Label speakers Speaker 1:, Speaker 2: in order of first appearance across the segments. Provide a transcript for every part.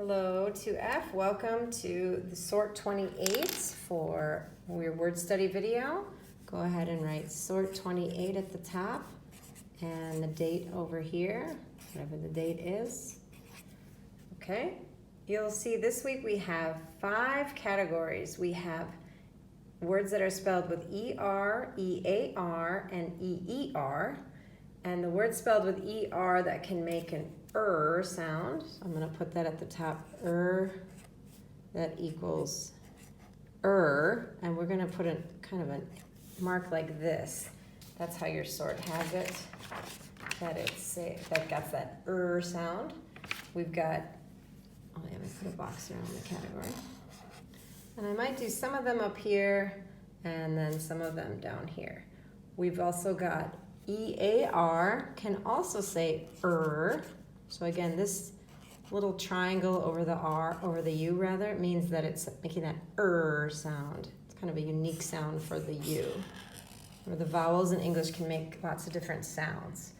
Speaker 1: Hello to F. Welcome to the Sort 28 for your word study video. Go ahead and write Sort 28 at the top and the date over here, whatever the date is. Okay, you'll see this week we have 5 categories. We have words that are spelled with ER, EAR, and EER. And the word spelled with ER that can make an sound, so I'm going to put that at the top, that equals and we're going to put a kind of a mark like this. That's how your sort has it, that got that sound. We've got, oh yeah, let me put a box around the category. And I might do some of them up here and then some of them down here. We've also got EAR, can also say So again, this little triangle over the U rather, means that it's making that sound. It's kind of a unique sound for the U. Or the vowels in English can make lots of different sounds.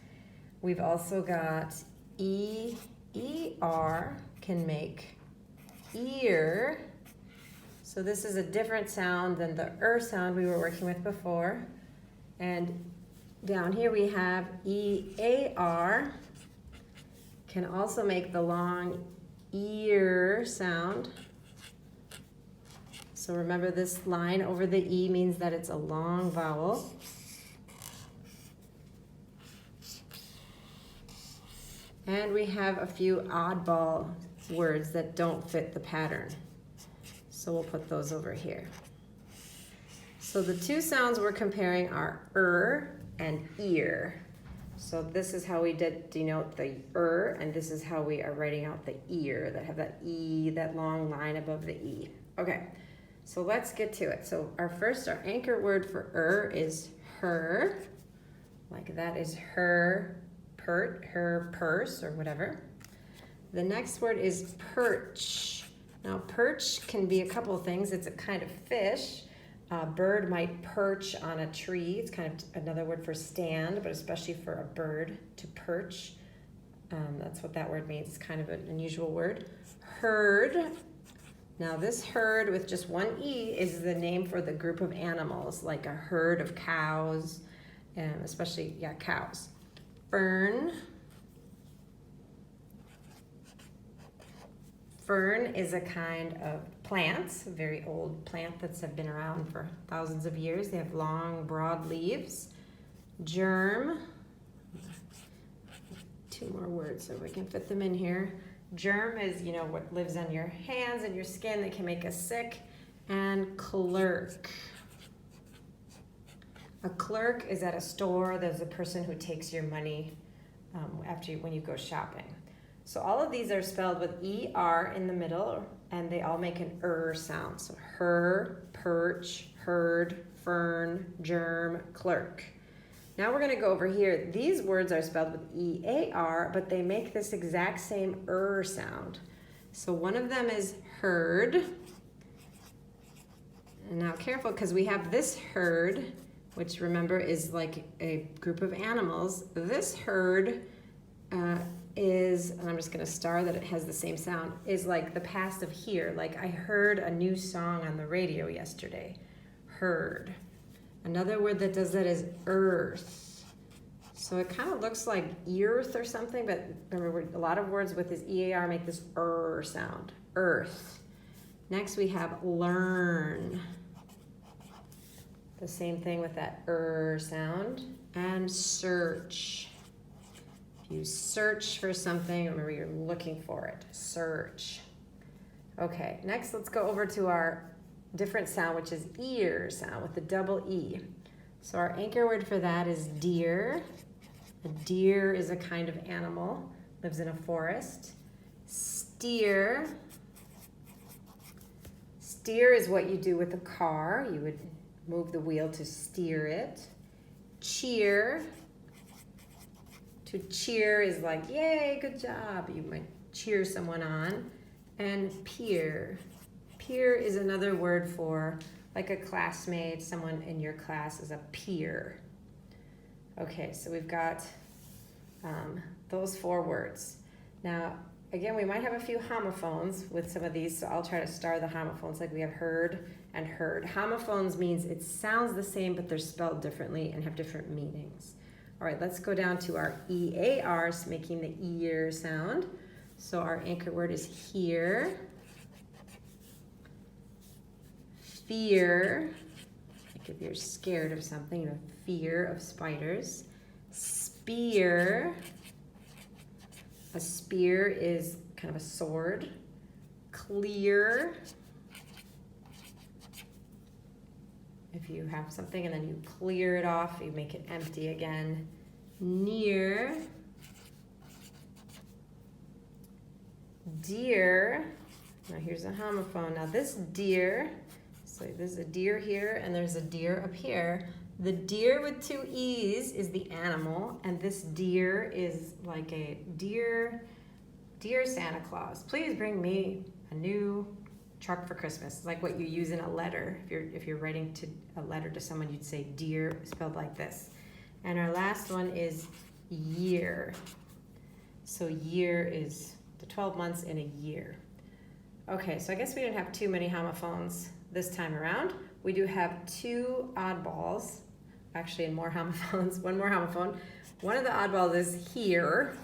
Speaker 1: We've also got ER, can make ear. So this is a different sound than the sound we were working with before. And down here we have EAR, can also make the long ear sound. So remember, this line over the E means that it's a long vowel. And we have a few oddball words that don't fit the pattern. So we'll put those over here. So the 2 sounds we're comparing are and ear. So this is how we denote the and this is how we are writing out the ear, that have that E, that long line above the E. Okay, so let's get to it. So our anchor word for is her, like that is her purse or whatever. The next word is perch. Now perch can be a couple of things. It's a kind of fish. A bird might perch on a tree. It's kind of another word for stand, but especially for a bird to perch. That's what that word means. It's kind of an unusual word. Herd. Now this herd with just one E is the name for the group of animals, like a herd of cows, especially, cows. Fern. Fern is a kind of plant, a very old plant that's been around for thousands of years. They have long, broad leaves. Germ. 2 more words so we can fit them in here. Germ is, what lives on your hands and your skin that can make us sick. And clerk. A clerk is at a store. There's a person who takes your money when you go shopping. So all of these are spelled with ER in the middle, and they all make an sound. So her, perch, herd, fern, germ, clerk. Now we're going to go over here. These words are spelled with EAR, but they make this exact same sound. So one of them is herd. And now careful, because we have this herd, which remember is like a group of animals. This herd is, and I'm just going to star that it has the same sound, is like the past of hear. Like I heard a new song on the radio yesterday. Heard. Another word that does that is earth. So it kind of looks like earth or something, but remember a lot of words with this EAR make this sound. Earth. Next we have learn. The same thing with that sound. And search. You search for something, remember you're looking for it. Search. Okay, next let's go over to our different sound, which is ear sound with the double E. So our anchor word for that is deer. A deer is a kind of animal, lives in a forest. Steer. Steer is what you do with a car. You would move the wheel to steer it. Cheer. To cheer is like, yay, good job. You might cheer someone on. And peer. Peer is another word for like a classmate, someone in your class is a peer. Okay, so we've got those 4 words. Now, again, we might have a few homophones with some of these, so I'll try to star the homophones, like we have heard and heard. Homophones means it sounds the same, but they're spelled differently and have different meanings. All right, let's go down to our EARs, making the ear sound. So our anchor word is here. Fear, like if you're scared of something, you know, fear of spiders. Spear, a spear is kind of a sword. Clear, if you have something and then you clear it off, you make it empty again. Near, deer, now here's a homophone. Now this deer, so there's a deer here and there's a deer up here. The deer with two E's is the animal, and this deer is like a dear Santa Claus, please bring me a new truck for Christmas. It's like what you use in a letter. If you're writing to a letter to someone, you'd say dear, spelled like this. And our last one is year. So year is the 12 months in a year. Okay, so I guess we didn't have too many homophones this time around. We do have two oddballs, actually, and more homophones, one more homophone. One of the oddballs is here,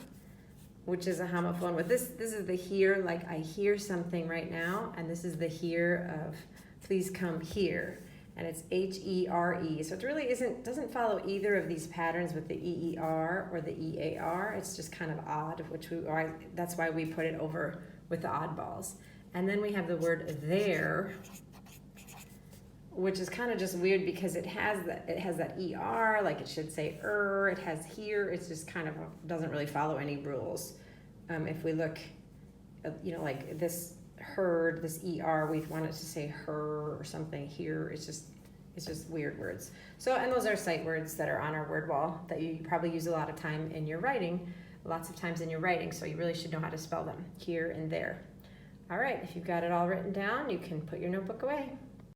Speaker 1: which is a homophone. But this is the here, like I hear something right now, and this is the here of please come here, and it's H-E-R-E. So it really doesn't follow either of these patterns with the E-E-R or the E-A-R. It's just kind of odd, that's why we put it over with the oddballs. And then we have the word there, which is kind of just weird because it has that ER, like it should say it has here, it's just kind of doesn't really follow any rules. If we look, you know, like this heard, this ER, we want it to say her or something here, it's just weird words. So, and those are sight words that are on our word wall that you probably use a lot of time in your writing, lots of times in your writing, so you really should know how to spell them, here and there. All right, if you've got it all written down, you can put your notebook away.